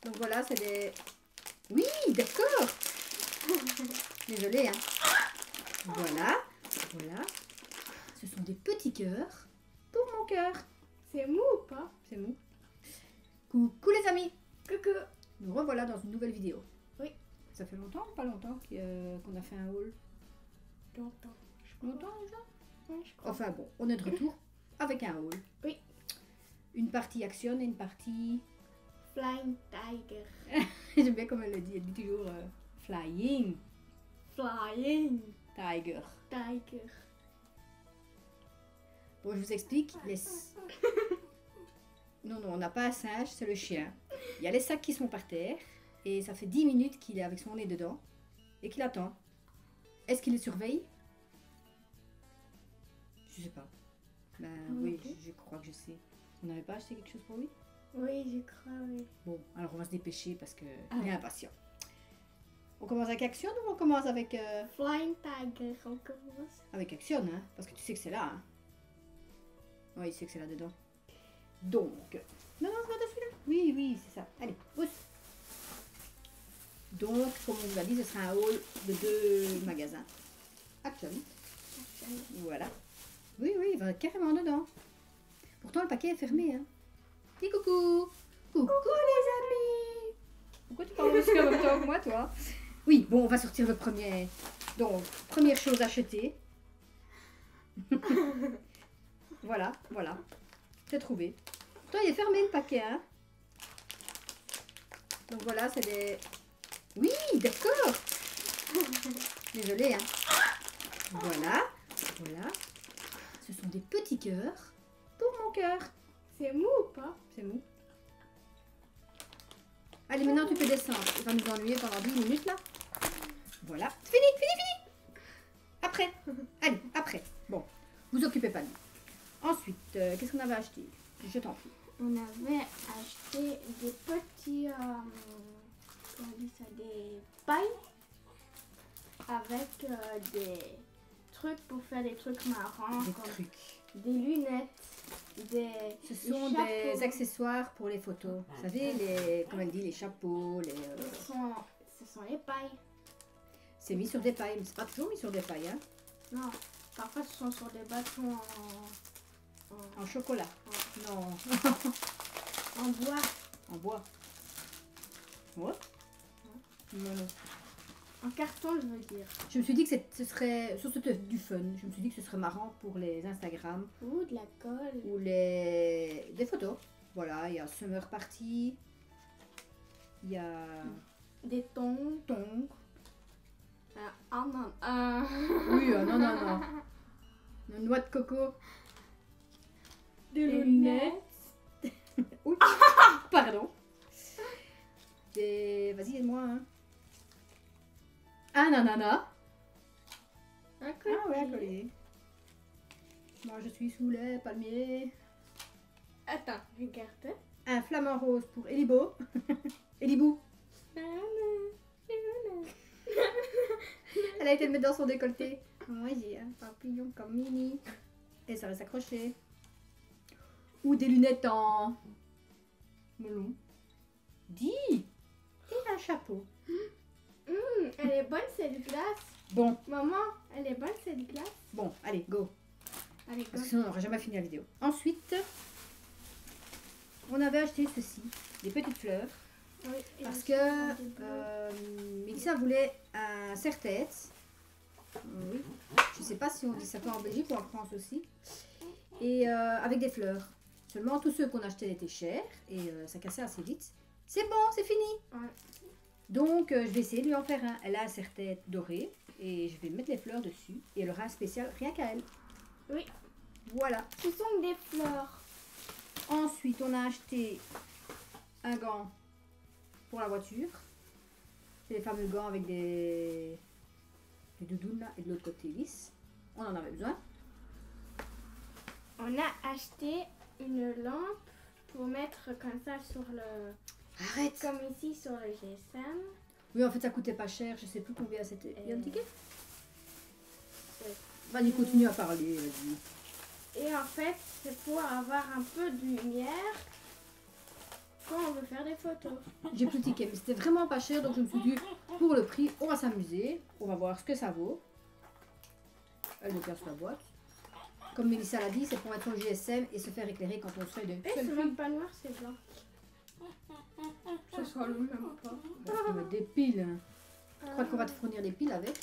Donc voilà, c'est des... Oui, d'accord. Désolée, hein. Voilà, voilà. Ce sont des petits cœurs pour mon cœur. C'est mou ou pas? C'est mou. Coucou les amis. Coucou. Nous revoilà dans une nouvelle vidéo. Oui. Ça fait longtemps ou pas longtemps qu'on a fait un haul? Longtemps. Longtemps déjà? Ouais, je crois. Enfin bon, on est de retour avec un haul. Oui. Une partie action et une partie... Flying Tiger. J'aime bien comme elle dit toujours Flying Flying Tiger. Tiger. Bon, je vous explique. Non, on n'a pas un singe, c'est le chien. Il y a les sacs qui sont par terre et ça fait 10 minutes qu'il est avec son nez dedans et qu'il attend. Est-ce qu'il les surveille? Je sais pas. Ben oui, je crois que je sais. On n'avait pas acheté quelque chose pour lui? Oui, je crois, oui. Bon, alors on va se dépêcher parce qu'il est impatient. On commence avec Action ou on commence avec... Flying Tiger, on commence. Avec Action, hein, parce que tu sais que c'est là. Hein. Oui, il sait que c'est là-dedans. Donc... Non, c'est pas de celui-là. Oui, c'est ça. Allez, pousse. Donc, comme on vous l'a dit, ce sera un haul de 2 magasins. Action. Voilà. Oui, il va carrément dedans. Pourtant, le paquet est fermé, hein. Dis coucou. Coucou les amis. Pourquoi tu parles aussi en même temps que moi, toi? Oui, bon, on va sortir le premier. Donc, première chose achetée. Voilà. C'est trouvé. Toi, il est fermé le paquet, hein. Donc voilà, c'est des... Oui, d'accord. Désolée, hein. Voilà. Ce sont des petits cœurs pour mon cœur. C'est mou ou pas? C'est mou. Allez, maintenant tu peux descendre. Il va nous ennuyer pendant 10 minutes là. Voilà. Fini. Après. Allez, après. Bon, vous occupez pas de lui. Ensuite, qu'est-ce qu'on avait acheté? Je t'en prie. On avait acheté des petits, comment on dit ça, des pailles avec des trucs pour faire des trucs marrants. Des comme trucs. Des lunettes, Ce sont des accessoires pour les photos. Vous savez, les, comme elle dit, les chapeaux, les... Ce sont les pailles. C'est mis sur des pailles, mais c'est pas toujours mis sur des pailles, hein. Non, parfois ce sont sur des bâtons En chocolat. Non. en bois. En bois. Ouais. Non. En carton, je veux dire. Je me suis dit que ce serait, sur du fun, je me suis dit que ce serait marrant pour les Instagram. Ou de la colle. Ou des photos. Voilà, il y a Summer Party. Il y a... Des tongs. Oui, non. Une noix de coco. Des lunettes. Oui, pardon. Vas-y, aide-moi. Hein. Un ananas. Un collier. Ah ouais, un collier. Moi, je suis sous les palmiers. Attends, regarde. Un flamant rose pour Elibo. Elibou. Elle a été le mettre dans son décolleté. Moi, j'ai un papillon comme Mini. Et ça reste accroché. Ou des lunettes en melon. Dis. Et un chapeau. Elle est bonne cette glace. Bon, Maman, elle est bonne cette glace. bon, allez, go. Allez, go. Parce que sinon, on n'aura jamais fini la vidéo. Ensuite, on avait acheté ceci. Des petites fleurs. Oui, et Parce aussi, que des bleus. Mélissa voulait un serre-tête. Oui. Je ne sais pas si on dit ça en Belgique ou en France aussi. Et avec des fleurs. Seulement, tous ceux qu'on achetait étaient chers et ça cassait assez vite. C'est bon, c'est fini. Ouais. Donc, je vais essayer de lui en faire un. Elle a un serre-tête doré et je vais mettre les fleurs dessus. Et elle aura un spécial rien qu'à elle. Oui. Voilà. Ce sont des fleurs. Ensuite, on a acheté un gant pour la voiture. C'est les fameux gants avec des doudounes là et de l'autre côté lisse. On en avait besoin. On a acheté une lampe pour mettre comme ça sur le... Arrête. Comme ici sur le GSM. Oui, en fait, ça coûtait pas cher. Je sais plus combien c'était. Il y a un ticket? C'est Vas-y, continue à parler. Vas-y. Et en fait, c'est pour avoir un peu de lumière quand on veut faire des photos. J'ai plus de tickets, mais c'était vraiment pas cher, donc je me suis dit, pour le prix, on va s'amuser. On va voir ce que ça vaut. Elle nous casse la boîte. Comme Mélissa l'a dit, c'est pour mettre son GSM et se faire éclairer quand on se fait de Et c'est selfie. même pas noir, c'est blanc. Ça sera le même pas. On va mettre des piles. Hein. Tu crois qu'on va te fournir des piles avec?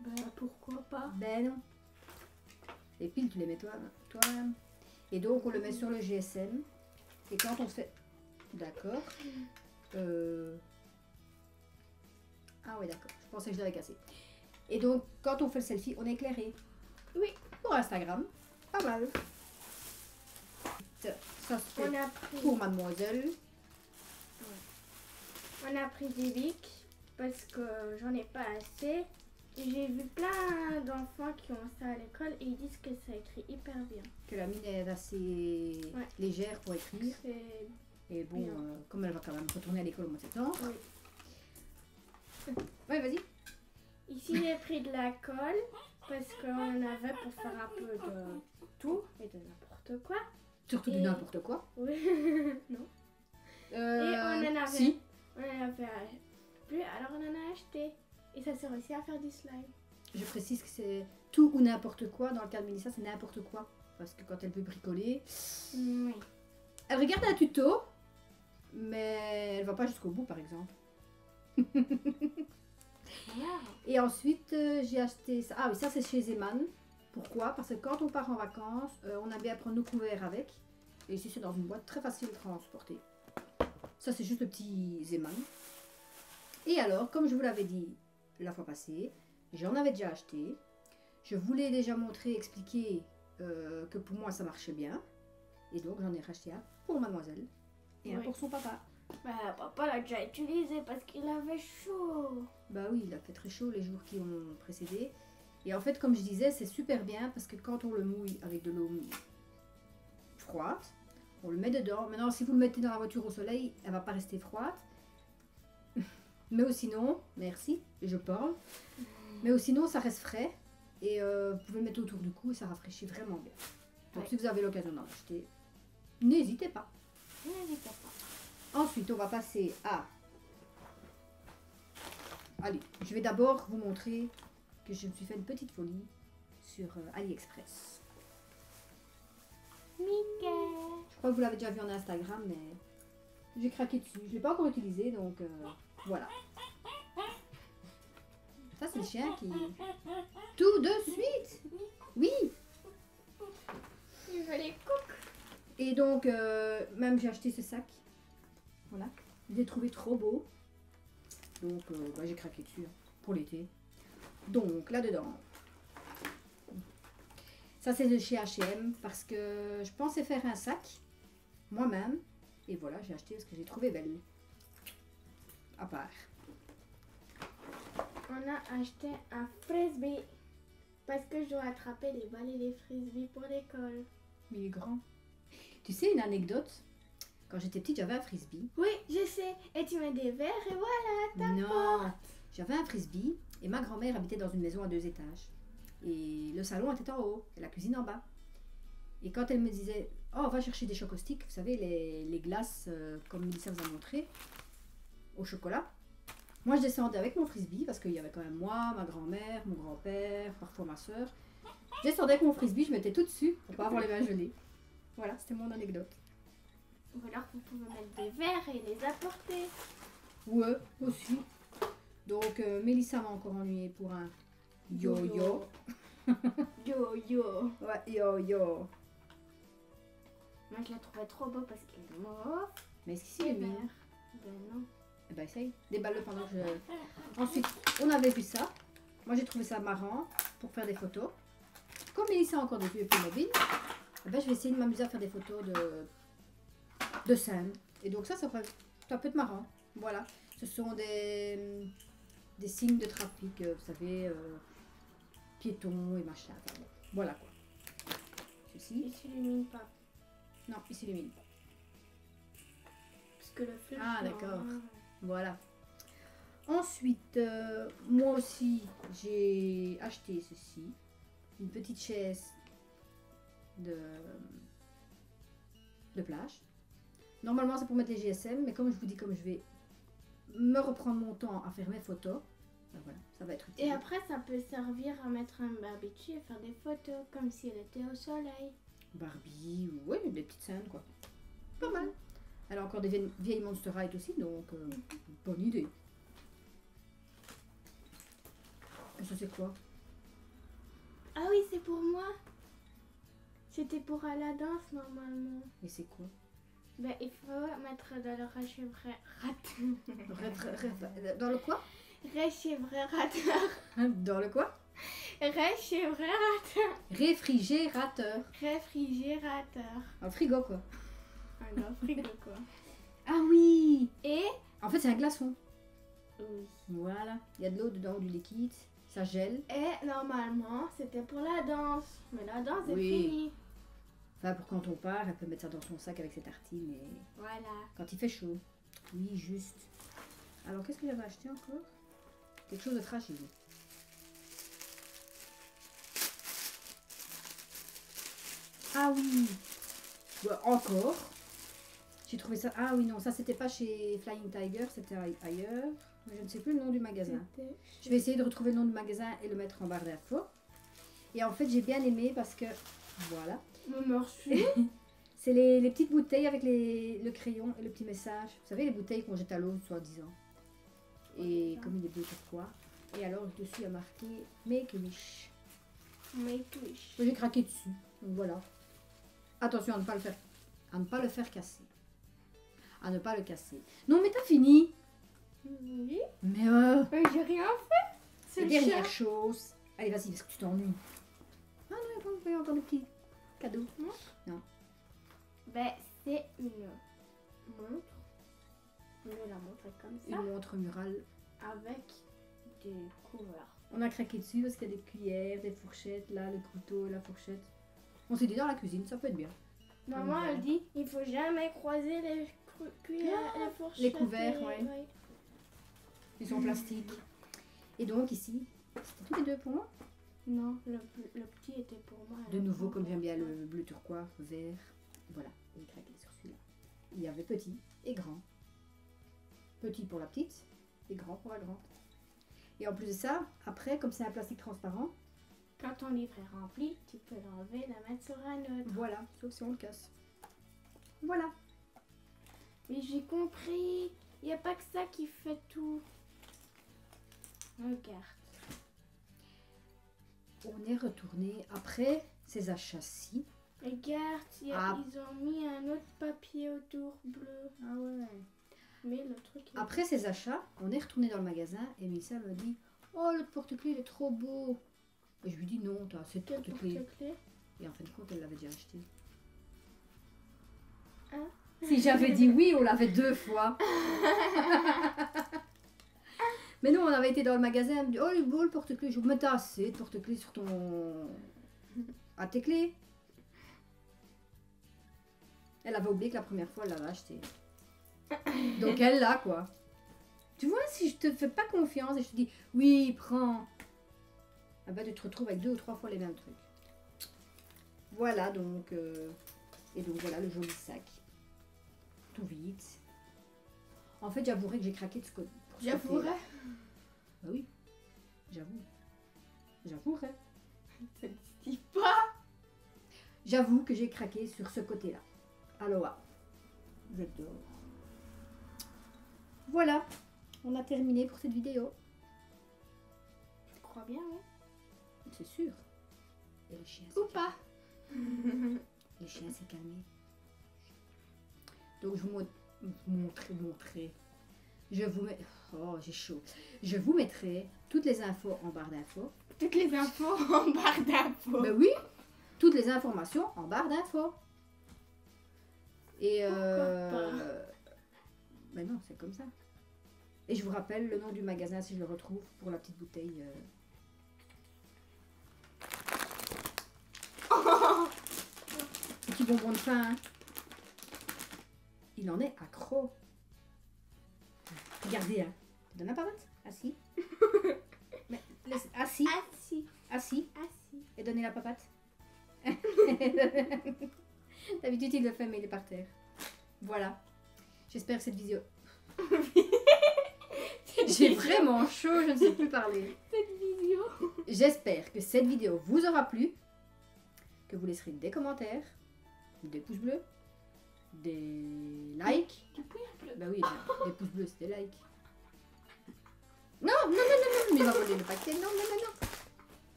Ben pourquoi pas. Ben non. Les piles, tu les mets toi-même. Et donc, on le met sur le GSM. Et quand on se fait... D'accord. Ah oui, d'accord. Je pensais que je l'avais cassé. Et donc, quand on fait le selfie, on est éclairé. Oui. Pour Instagram. Pas mal. Ça, c'est On a pris, pour mademoiselle. on a pris des bics parce que j'en ai pas assez. J'ai vu plein d'enfants qui ont ça à l'école et ils disent que ça écrit hyper bien. Que la mine est assez Ouais. légère pour écrire. C'est... Et bon, Bien. comme elle va quand même retourner à l'école au mois de septembre. Oui. Oui, vas-y. Ici j'ai pris de la colle parce qu'on en avait pour faire un peu de tout et de n'importe quoi. Surtout du Et- n'importe quoi. Oui. Non. Et on en avait, Si. on en avait plus, alors on en a acheté. Et ça sert aussi à faire du slime. Je précise que c'est tout ou n'importe quoi. Dans le cas de Mélissa, c'est n'importe quoi. Parce que quand elle veut bricoler, Oui. elle regarde un tuto, mais elle va pas jusqu'au bout, par exemple. Et ensuite, j'ai acheté ça. Ah oui, ça c'est chez Zeman. Pourquoi? Parce que quand on part en vacances, on a bien prendre nos couverts avec. Et ici, c'est dans une boîte très facile à transporter. Ça, c'est juste le petit Zeman. Et alors, comme je vous l'avais dit la fois passée, j'en avais déjà acheté. Je voulais déjà montrer, expliquer que pour moi, ça marchait bien. Et donc, j'en ai racheté un pour mademoiselle et un Oui. pour son papa. Bah, papa l'a déjà utilisé parce qu'il avait chaud. Bah oui, il a fait très chaud les jours qui ont précédé. Et en fait, comme je disais, c'est super bien parce que quand on le mouille avec de l'eau froide, on le met dedans. Maintenant, si vous le mettez dans la voiture au soleil, elle va pas rester froide. Mais ou sinon, merci, je parle. Mais ou sinon, ça reste frais. Et vous pouvez le mettre autour du cou et ça rafraîchit vraiment bien. Donc Ouais. si vous avez l'occasion d'en acheter, n'hésitez pas. N'hésitez pas. Ensuite, on va passer à... Allez, je vais d'abord vous montrer que je me suis fait une petite folie sur AliExpress. Mickey. Je crois que vous l'avez déjà vu en Instagram, mais j'ai craqué dessus. Je ne l'ai pas encore utilisé, donc voilà. Ça, c'est le chien qui... Tout de suite. Oui. Il veut les coups. Et donc, même j'ai acheté ce sac. Voilà. Je l'ai trouvé trop beau. Donc, bah, j'ai craqué dessus hein, pour l'été. Donc, là-dedans. Ça, c'est de chez H&M parce que je pensais faire un sac moi-même. Et voilà, j'ai acheté parce que j'ai trouvé belle. À part. On a acheté un frisbee parce que je dois attraper les balles et les frisbees pour l'école. Mais il est grand. Tu sais, une anecdote. Quand j'étais petite, j'avais un frisbee. Oui, je sais. Et tu mets des verres et voilà. Non, j'avais un frisbee et ma grand-mère habitait dans une maison à 2 étages. Et le salon était en haut et la cuisine en bas. Et quand elle me disait, oh, on va chercher des chocostiques, vous savez, les glaces, comme Mélissa vous a montré, au chocolat. Moi, je descendais avec mon frisbee parce qu'il y avait quand même moi, ma grand-mère, mon grand-père, parfois ma soeur. Je descendais avec mon frisbee, je mettais tout dessus pour pas avoir les mains gelées. Voilà, c'était mon anecdote. Ou alors vous pouvez mettre des verres et les apporter. Ouais, aussi. Donc, Mélissa m'a encore ennuyé pour un yo-yo. Yo-yo. Ouais, yo-yo. Moi je l'ai trouvé trop beau parce qu'il est mauve Mais est-ce qu'ici, et il est mignon? vert. Ben non. Eh ben, essaye. Déballe-le pendant que je... Ensuite, on avait vu ça. Moi, j'ai trouvé ça marrant pour faire des photos. Comme Mélissa a encore des vieux mobiles, eh ben, je vais essayer de m'amuser à faire des photos de scène. Et donc ça peut être marrant. Voilà. Ce sont des signes de trafic, vous savez, piétons et machin. Enfin, bon. Voilà quoi. Ceci. Il s'illumine pas. Non, il s'illumine pas. Parce que le feu. Ah, d'accord. Voilà. Ensuite, moi aussi, j'ai acheté ceci. Une petite chaise de plage. Normalement, c'est pour mettre les GSM, mais comme je vous dis, comme je vais me reprendre mon temps à faire mes photos, ben voilà, ça va être utile. Et après, ça peut servir à mettre un Barbie et faire des photos comme si elle était au soleil. Barbie, oui, des petites scènes, quoi. Pas mal. Elle a encore des vieilles Monster High aussi, donc bonne idée. Et ça, c'est quoi? Ah oui, c'est pour moi. C'était pour à la danse normalement. Et c'est quoi? Ben, il faut mettre dans le Dans le quoi? réfrigérateur. Dans le quoi? Réfrigérateur. Réfrigérateur. Réfrigérateur. Un frigo, quoi. Un frigo quoi. Ah oui! Et En fait, c'est un glaçon. oui. Voilà. Il y a de l'eau dedans, du liquide. Ça gèle. Et normalement, c'était pour la danse. Mais la danse est Oui. finie. Enfin, pour quand on part, elle peut mettre ça dans son sac avec ses tartines et Voilà. quand il fait chaud. Oui, juste. Alors, qu'est-ce que j'avais acheté encore? Quelque chose de fragile. Ah oui! Ouais, encore. J'ai trouvé ça. Ah oui, non, ça c'était pas chez Flying Tiger, c'était ailleurs. Mais je ne sais plus le nom du magasin. Je vais essayer de retrouver le nom du magasin et le mettre en barre d'infos. Et en fait, j'ai bien aimé parce que. Voilà. Mon morceau. C'est les petites bouteilles avec le crayon et le petit message. Vous savez, les bouteilles qu'on jette à l'eau, soi-disant. Et comme il est bleu pourquoi. Et alors, dessus, il y a marqué Make a Wish. Make wish. J'ai craqué dessus. Donc voilà. Attention à ne pas le faire. À ne pas le faire casser. À ne pas le casser. Non, mais t'as fini. Oui. Mais Mais j'ai rien fait. C'est la le dernière chat. chose. Allez, vas-y, parce que tu t'ennuies. Ah non, il y a encore des petits cadeaux. Ben, c'est une montre. On la montre comme ça. Une montre murale. Avec des couleurs. On a craqué dessus parce qu'il y a des cuillères, des fourchettes, là, le couteau, la fourchette. On s'est dit dans la cuisine, ça peut être bien. Maman, Voilà. elle dit il faut jamais croiser les cuillères, les fourchettes. les couverts, et- ouais. Ils sont en plastique. Et donc ici, c'était tous les deux pour moi. Non, le petit était pour moi. De nouveau, comme j'aime bien le bleu turquoise, vert. Voilà, j'ai craqué sur celui-là. Il y avait petit et grand. Petit pour la petite et grand pour la grande. Et en plus de ça, après, comme c'est un plastique transparent, Quand ton livre est rempli, tu peux l'enlever et la mettre sur un autre. voilà, sauf si on le casse. Voilà. Mais j'ai compris. Il n'y a pas que ça qui fait tout. Regarde. On est retourné après ces achats-ci. Regarde, Ah. ils ont mis un autre papier autour bleu. Ah ouais. Mais le truc est... Après ces achats, on est retourné dans le magasin et Mélissa me dit oh, le porte-clés il est trop beau. Et je lui dis non, t'as assez de Quel porte-clés. porte-clés? Et en fin de compte, elle l'avait déjà acheté. Hein? Si j'avais dit oui, on l'avait 2 fois. Mais non, on avait été dans le magasin, elle me dit oh, il est beau le porte-clés. Je dis mais t'as assez de porte-clés sur ton. À tes clés. Elle avait oublié que la première fois, elle l'avait acheté. Donc elle l'a quoi. Tu vois, si je te fais pas confiance et je te dis oui, prends. Ah bah tu te retrouves avec 2 ou 3 fois les mêmes trucs. Voilà donc. Et donc voilà le joli sac. Tout vite. En fait, j'avouerai que j'ai craqué de ce côté. J'avouerai. Bah oui, j'avoue. J'avouerai. Ça ne se dit pas. J'avoue que j'ai craqué sur ce côté-là. Aloha. J'adore. Voilà, on a terminé pour cette vidéo. Je crois bien, oui. C'est sûr. Et le chien Ou s'est pas. calmé. Le chien s'est calmé. Donc je vous montrer. Je vous mets. Oh, j'ai chaud. Je vous mettrai toutes les infos en barre d'infos. Toutes les infos en barre d'infos. Ben oui, toutes les informations en barre d'infos. Et ben non, c'est comme ça. Et je vous rappelle le nom du magasin si je le retrouve pour la petite bouteille. Petit bonbon de fin. Hein. Il en est accro. Regardez, hein. Tu donnes la papate? Assis. Mais, assis. Assis. Assis. Assis. Et donnez la papate. D'habitude, il le fait, mais il est par terre. Voilà. J'espère que cette vidéo... J'ai vraiment chaud, je ne sais plus parler. Cette vidéo. J'espère que cette vidéo vous aura plu, que vous laisserez des commentaires, des pouces bleus, des likes. Des pouces bleus. Bah oui, des pouces bleus, c'est des likes. Non, non, non, non, non, mais il va voler le paquet. Non, non, non, non.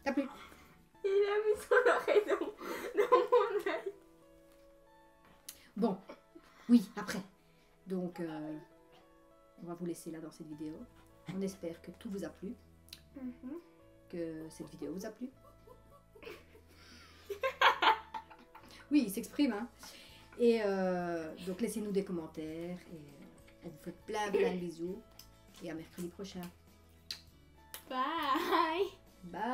T'as plus. Il a mis son oreille dans mon œil. Bon, oui, après. Donc, on va vous laisser là dans cette vidéo. On espère que tout vous a plu, que cette vidéo vous a plu. Oui, il s'exprime, hein. Et donc, laissez-nous des commentaires et on vous fait plein de bisous. Et à mercredi prochain. Bye. Bye.